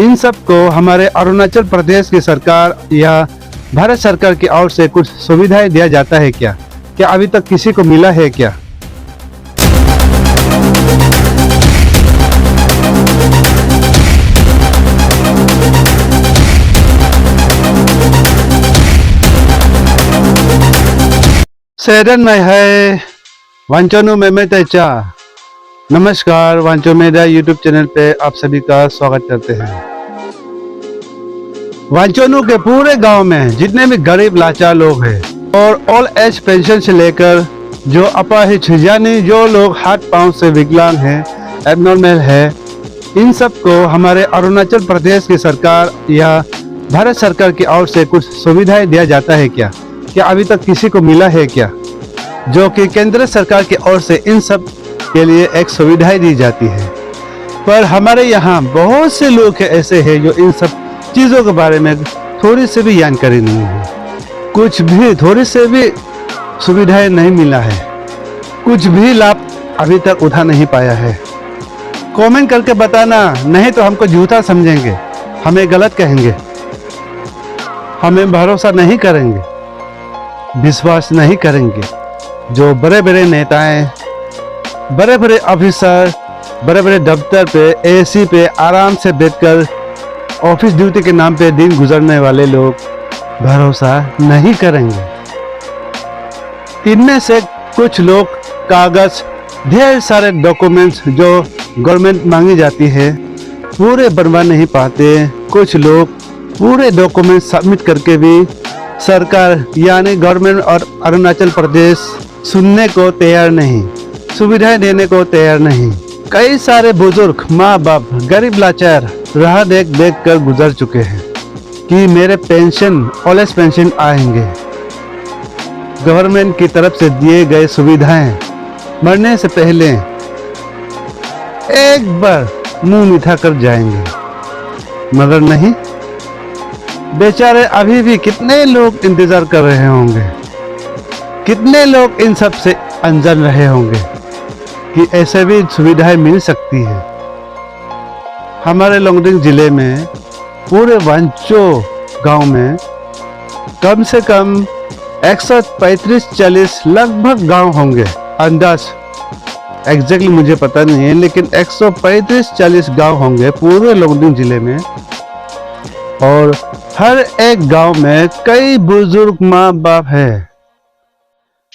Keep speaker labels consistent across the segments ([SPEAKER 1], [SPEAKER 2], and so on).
[SPEAKER 1] इन सब को हमारे अरुणाचल प्रदेश की सरकार या भारत सरकार की ओर से कुछ सुविधाएं दिया जाता है क्या? क्या अभी तक किसी को मिला है क्या? सेडन में है वांचोनु मेमेतेचा। नमस्कार, वांचो मेरा यूट्यूब चैनल पे आप सभी का स्वागत करते हैं। वांचोनु के पूरे गांव में जितने भी गरीब लाचार लोग हैं और ओल्ड एज पेंशन से लेकर जो अपाहिज यानी जो लोग हाथ पांव से विकलांग हैं, एबनॉर्मल है, इन सब को हमारे अरुणाचल प्रदेश की सरकार या भारत सरकार की ओर से कुछ सुविधाएं दिया जाता है क्या? क्या अभी तक किसी को मिला है क्या? जो कि केंद्र सरकार की ओर से इन सब के लिए एक सुविधाएं दी जाती है। पर हमारे यहाँ बहुत से लोग ऐसे हैं जो इन सब चीज़ों के बारे में थोड़ी सी भी जानकारी नहीं है, कुछ भी थोड़ी से भी सुविधाएं नहीं मिला है, कुछ भी लाभ अभी तक उठा नहीं पाया है। कमेंट करके बताना, नहीं तो हमको झूठा समझेंगे, हमें गलत कहेंगे, हमें भरोसा नहीं करेंगे, विश्वास नहीं करेंगे। जो बड़े बड़े नेताएं, बड़े बड़े ऑफिसर, बड़े बड़े दफ्तर पे एसी पे आराम से बैठकर ऑफिस ड्यूटी के नाम पे दिन गुजरने वाले लोग भरोसा नहीं करेंगे। इनमें से कुछ लोग कागज, ढेर सारे डॉक्यूमेंट्स जो गवर्नमेंट मांगी जाती है पूरे बनवा नहीं पाते। कुछ लोग पूरे डॉक्यूमेंट सबमिट करके भी सरकार यानी गवर्नमेंट और अरुणाचल प्रदेश सुनने को तैयार नहीं, सुविधाएं देने को तैयार नहीं। कई सारे बुजुर्ग, माँ बाप, गरीब लाचार राह देख देख कर गुजर चुके हैं कि मेरे पेंशन, ओल्ड एज पेंशन आएंगे। गवर्नमेंट की तरफ से दिए गए सुविधाएं मरने से पहले एक बार मुंह मीठा कर जाएंगे, मगर नहीं। बेचारे अभी भी कितने लोग इंतजार कर रहे होंगे, कितने लोग इन सब से अनजान रहे होंगे कि ऐसे भी सुविधाएं मिल सकती है। हमारे लोंगडिंग जिले में पूरे वांचो गांव में कम से कम 135-140 लगभग गांव होंगे, अंदाज एग्जैक्टली मुझे पता नहीं है, लेकिन 135-140 गांव होंगे पूरे लोंगडिंग जिले में। और हर एक गांव में कई बुजुर्ग माँ बाप हैं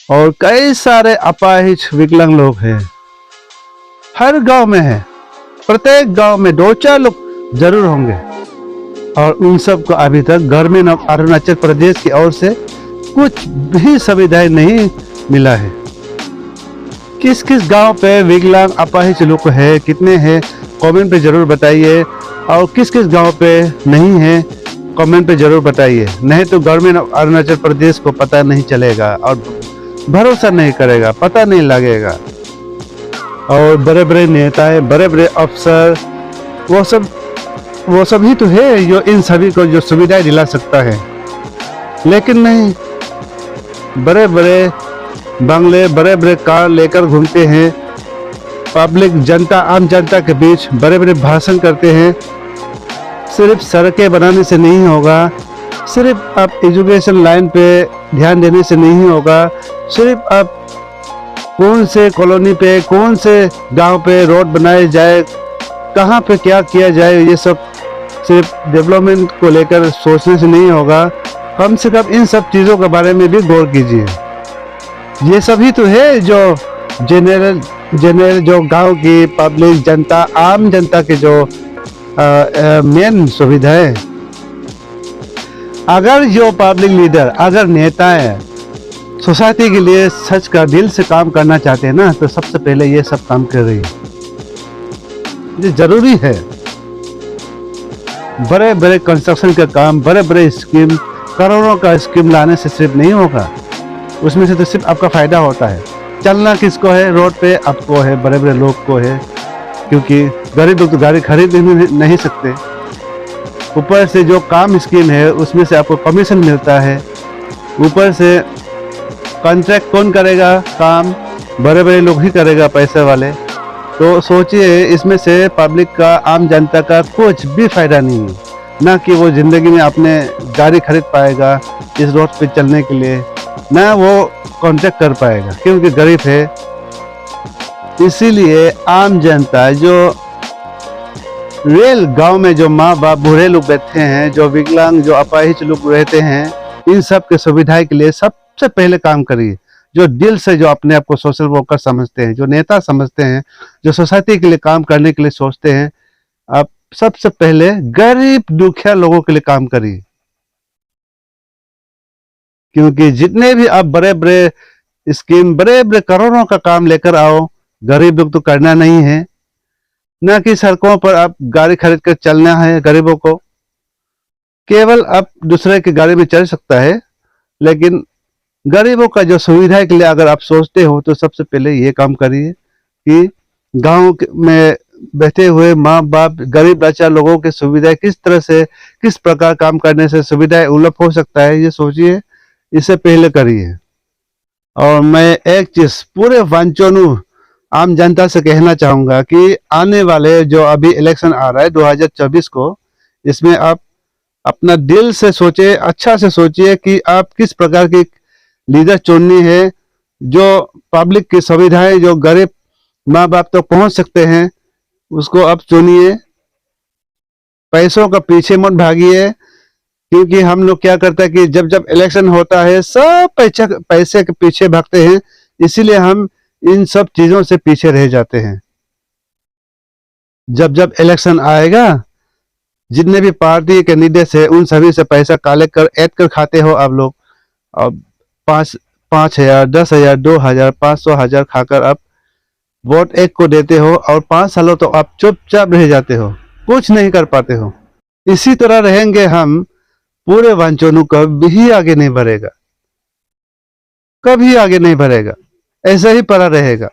[SPEAKER 1] और कई सारे अपाहिज विकलांग लोग हैं। हर गांव में है, प्रत्येक गांव में 2-4 लोग जरूर होंगे। और उन सब को अभी तक गवर्नमेंट ऑफ अरुणाचल प्रदेश की ओर से कुछ भी सुविधाएं नहीं मिला है। किस किस गांव पे विकलांग अपाहिज लोग है, कितने हैं, कमेंट पे जरूर बताइए। और किस किस गांव पे नहीं है, कमेंट पे जरूर बताइए। नहीं तो गवर्नमेंट ऑफ अरुणाचल प्रदेश को पता नहीं चलेगा और भरोसा नहीं करेगा, पता नहीं लगेगा। और बड़े बड़े नेताएं, बड़े बड़े अफसर, वो सब ही तो है जो इन सभी को जो सुविधाएं दिला सकता है। लेकिन नहीं, बड़े बड़े बंगले, बड़े बड़े कार लेकर घूमते हैं, पब्लिक जनता, आम जनता के बीच बड़े बड़े भाषण करते हैं। सिर्फ सड़कें बनाने से नहीं होगा, सिर्फ आप एजुकेशन लाइन पे ध्यान देने से नहीं होगा, सिर्फ आप कौन से कॉलोनी पे, कौन से गांव पे रोड बनाए जाए, कहाँ पे क्या किया जाए, ये सब सिर्फ डेवलपमेंट को लेकर सोचने से नहीं होगा। कम से कम इन सब चीज़ों के बारे में भी गौर कीजिए। ये सभी तो है जो जनरल जो गांव की पब्लिक जनता, आम जनता के जो मेन सुविधा है। अगर जो पब्लिक लीडर, अगर नेताएं सोसाइटी के लिए सच का दिल से काम करना चाहते हैं ना, तो सबसे पहले ये सब काम कर रही है। ये जरूरी है। बड़े बड़े कंस्ट्रक्शन का काम, बड़े बड़े स्कीम, करोड़ों का स्कीम लाने से सिर्फ नहीं होगा, उसमें से तो सिर्फ आपका फायदा होता है। चलना किसको है रोड पे? आपको है, बड़े बड़े लोग को है, क्योंकि गरीब लोग तो गाड़ी खरीद नहीं सकते। ऊपर से जो काम स्कीम है उसमें से आपको कमीशन मिलता है। ऊपर से कॉन्ट्रैक्ट कौन करेगा? काम बड़े बड़े लोग ही करेगा, पैसे वाले। तो सोचिए इसमें से पब्लिक का, आम जनता का कुछ भी फायदा नहीं है। ना कि वो ज़िंदगी में अपने गाड़ी खरीद पाएगा इस रोड पे चलने के लिए, ना वो कॉन्टेक्ट कर पाएगा क्योंकि गरीब है। इसीलिए आम जनता जो रेल गांव में जो माँ बाप बूढ़े लोग बैठे हैं, जो विकलांग, जो अपाहिज लोग रहते हैं, इन सब के सुविधा के लिए सबसे पहले काम करिए। जो दिल से, जो अपने आप को सोशल वर्कर समझते हैं, जो नेता समझते हैं, जो सोसाइटी के लिए काम करने के लिए सोचते हैं, आप सबसे पहले गरीब दुखिया लोगों के लिए काम करिए। क्योंकि जितने भी आप बड़े बड़े स्कीम, बड़े बड़े करोड़ों का काम लेकर आओ, गरीब लोग तो करना नहीं है। ना कि सड़कों पर आप गाड़ी खरीद कर चलना है गरीबों को। केवल आप दूसरे की गाड़ी में चल सकता है, लेकिन गरीबों का जो सुविधा के लिए अगर आप सोचते हो तो सबसे पहले ये काम करिए कि गांव में बैठे हुए माँ बाप, गरीब लाचार लोगों की सुविधाएं किस तरह से, किस प्रकार काम करने से सुविधाएं उपलब्ध हो सकता है, ये सोचिए, इसे पहले करिए। और मैं एक चीज पूरे वांचोनु आम जनता से कहना चाहूंगा कि आने वाले जो अभी इलेक्शन आ रहा है 2024 को, इसमें आप अपना दिल से सोचिए, अच्छा से सोचिए कि आप किस प्रकार की लीडर चुननी है। जो पब्लिक की सुविधाएं, जो गरीब माँ बाप तक तो पहुंच सकते हैं, उसको आप चुनिए। पैसों का पीछे मत भागिए, क्योंकि हम लोग क्या करते हैं कि जब जब इलेक्शन होता है सब पैसे के पीछे भागते हैं, इसीलिए हम इन सब चीजों से पीछे रह जाते हैं। जब जब इलेक्शन आएगा, जितने भी पार्टी कैंडिडेट्स है उन सभी से पैसा कलेक्ट कर ऐड कर खाते हो आप लोग। और 5,000, 10,000, 2,000, 500, 1,000 खाकर आप वोट एक को देते हो और 5 सालों तो आप चुपचाप रह जाते हो, कुछ नहीं कर पाते हो। इसी तरह रहेंगे हम, पूरे वांचोनु कभी आगे नहीं बढ़ेगा, कभी आगे नहीं बढ़ेगा, ऐसा ही पड़ा रहेगा।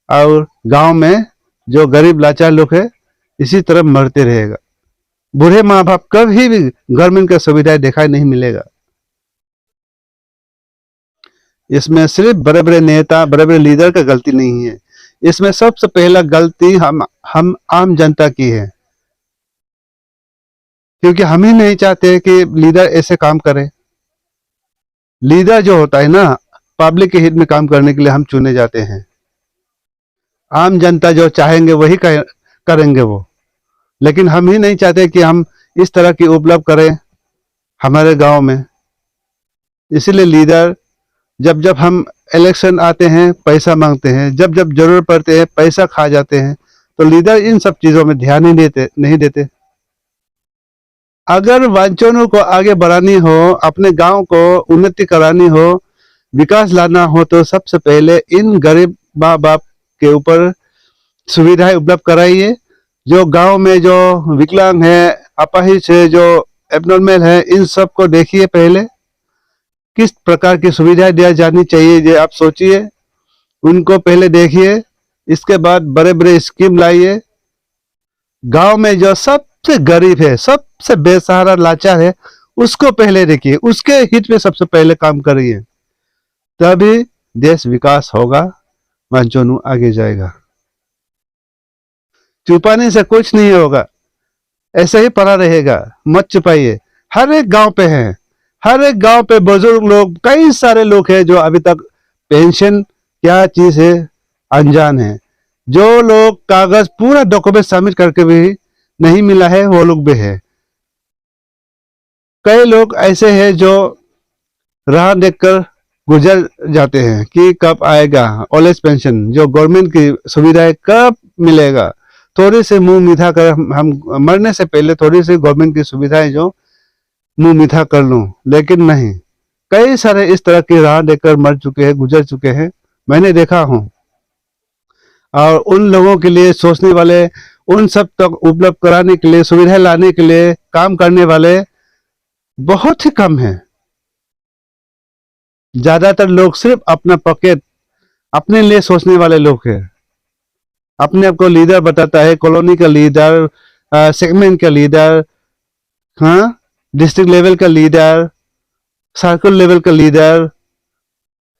[SPEAKER 1] और गांव में जो गरीब लाचार लोग है इसी तरह मरते रहेगा। बूढ़े माँ बाप कभी भी गवर्नमेंट का सुविधाएं दिखाई नहीं मिलेगा। इसमें सिर्फ बड़े बड़े नेता, बड़े बड़े लीडर का गलती नहीं है, इसमें सबसे पहला गलती हम आम जनता की है। क्योंकि हम ही नहीं चाहते कि लीडर ऐसे काम करे। लीडर जो होता है ना, पब्लिक के हित में काम करने के लिए हम चुने जाते हैं। आम जनता जो चाहेंगे वही करेंगे वो, लेकिन हम ही नहीं चाहते कि हम इस तरह की उपलब्ध करें हमारे गांव में। इसीलिए लीडर, जब जब हम इलेक्शन आते हैं पैसा मांगते हैं, जब जब जरूरत पड़ते हैं पैसा खा जाते हैं, तो लीडर इन सब चीजों में ध्यान नहीं देते। अगर वांचोनु को आगे बढ़ानी हो, अपने गांव को उन्नति करानी हो, विकास लाना हो, तो सबसे पहले इन गरीब माँ बाप के ऊपर सुविधाएं उपलब्ध कराइए। जो गांव में जो विकलांग है, अपाहिज है, जो एबनॉर्मल है, इन सब को देखिए पहले किस प्रकार की सुविधाएं दिया जानी चाहिए, ये आप सोचिए, उनको पहले देखिए। इसके बाद बड़े बड़े स्कीम लाइए। गांव में जो सबसे गरीब है, सबसे बेसहारा लाचार है, उसको पहले देखिए, उसके हित में सबसे पहले काम करिए, तभी देश विकास होगा, वांचोनु आगे जाएगा। छुपाने से कुछ नहीं होगा, ऐसे ही पड़ा रहेगा, मत छुपाइए। हर एक गांव पे है, हर एक गांव पे बुजुर्ग लोग, कई सारे लोग हैं जो अभी तक पेंशन क्या चीज है अनजान है। जो लोग कागज पूरा डॉक्यूमेंट सबमिट करके भी नहीं मिला है, वो लोग भी है। कई लोग ऐसे हैं जो राह देखकर गुजर जाते हैं कि कब आएगा ओल्ड एज पेंशन, जो गवर्नमेंट की सुविधाएं कब मिलेगा। थोड़ी से मुंह मीठा कर हम मरने से पहले थोड़ी सी गवर्नमेंट की सुविधाएं जो मुंह मीठा कर लूं, लेकिन नहीं, कई सारे इस तरह की राह देखकर मर चुके हैं, गुजर चुके हैं, मैंने देखा हूं। और उन लोगों के लिए सोचने वाले, उन सब तक उपलब्ध कराने के लिए, सुविधाएं लाने के लिए काम करने वाले बहुत ही कम है। ज्यादातर लोग सिर्फ अपना पॉकेट, अपने लिए सोचने वाले लोग हैं। अपने आप को लीडर बताता है, कॉलोनी का लीडर, सेगमेंट का लीडर, हाँ, डिस्ट्रिक्ट लेवल का लीडर, सर्कल लेवल का लीडर,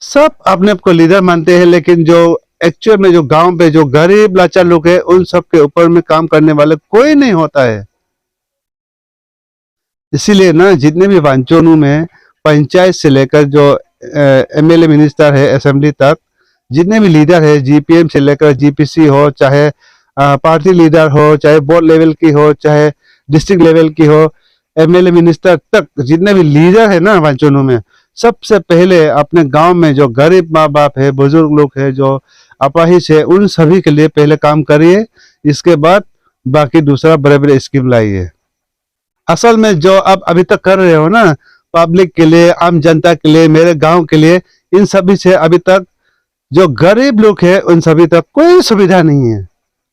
[SPEAKER 1] सब अपने आप को लीडर मानते हैं। लेकिन जो एक्चुअल में जो गांव पे जो गरीब लाचार लोग है उन सब के ऊपर में काम करने वाले कोई नहीं होता है। इसीलिए ना जितने भी वांचोनू में पंचायत से लेकर जो एमएलए मिनिस्टर है असेंबली तक, जितने भी लीडर है जीपीएम से लेकर जीपीसी हो, चाहे पार्टी लीडर हो, चाहे बोर्ड लेवल की हो, चाहे डिस्ट्रिक्ट लेवल की हो, एमएलए मिनिस्टर तक जितने भी लीडर है ना वांचोनू में, सबसे पहले अपने गांव में जो गरीब माँ बाप है, बुजुर्ग लोग है, जो अपाहिज है, उन सभी के लिए पहले काम करिए। इसके बाद बाकी दूसरा बड़े बड़े स्कीम लाइए। असल में जो आप अभी तक कर रहे हो ना, पब्लिक के लिए, आम जनता के लिए, मेरे गांव के लिए, इन सभी से अभी तक जो गरीब लोग हैं उन सभी तक कोई सुविधा नहीं है,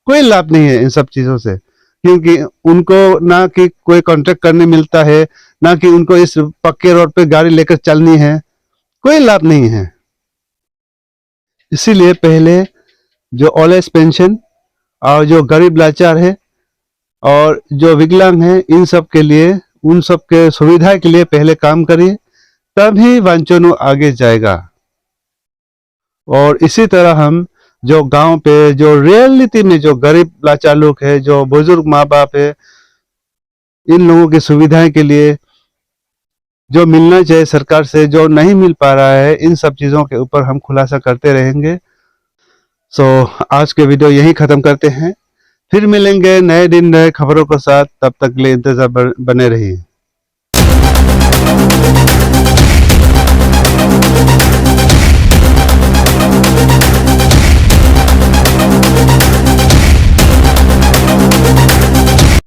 [SPEAKER 1] कोई लाभ नहीं है इन सब चीजों से। क्योंकि उनको ना कि कोई कॉन्ट्रैक्ट करने मिलता है, ना कि उनको इस पक्के रोड पे गाड़ी लेकर चलनी है, कोई लाभ नहीं है। इसीलिए पहले जो ओल्ड एज पेंशन और जो गरीब लाचार है और जो विकलांग है, इन सब के लिए, उन सब के सुविधा के लिए पहले काम करिए, तभी वांचोनू आगे जाएगा। और इसी तरह हम जो गांव पे जो रियलिटी में जो गरीब लाचार लोग है, जो बुजुर्ग माँ बाप है, इन लोगों की सुविधाएं के लिए जो मिलना चाहिए सरकार से, जो नहीं मिल पा रहा है, इन सब चीज़ों के ऊपर हम खुलासा करते रहेंगे। सो आज के वीडियो यही ख़त्म करते हैं। फिर मिलेंगे नए दिन नए खबरों के साथ। तब तक के लिए इंतजार बने रहिए।